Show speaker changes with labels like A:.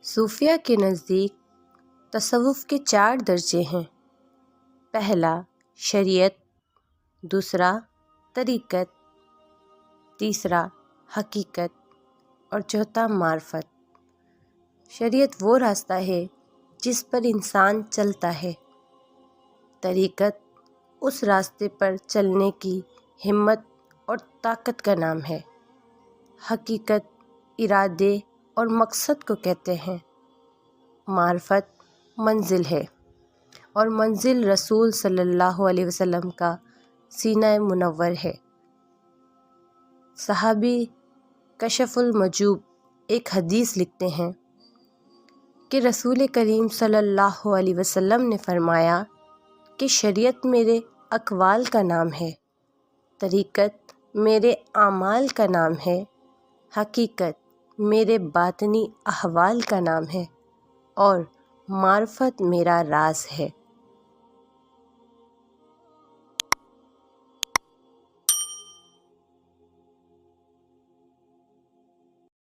A: صوفیہ کے نزدیک تصوف کے 4 درجے ہیں۔ پہلا شریعت، دوسرا طریقت، تیسرا حقیقت اور چوتھا معرفت۔ شریعت وہ راستہ ہے جس پر انسان چلتا ہے۔ طریقت اس راستے پر چلنے کی ہمت اور طاقت کا نام ہے۔ حقیقت ارادے اور مقصد کو کہتے ہیں۔ معرفت منزل ہے، اور منزل رسول صلی اللہ علیہ وسلم کا سینہ منور ہے۔ صحابی کشف المحجوب ایک حدیث لکھتے ہیں کہ رسول کریم صلی اللہ علیہ وسلم نے فرمایا کہ شریعت میرے اقوال کا نام ہے، طریقت میرے اعمال کا نام ہے، حقیقت میرے باطنی احوال کا نام ہے، اور معرفت میرا راز ہے۔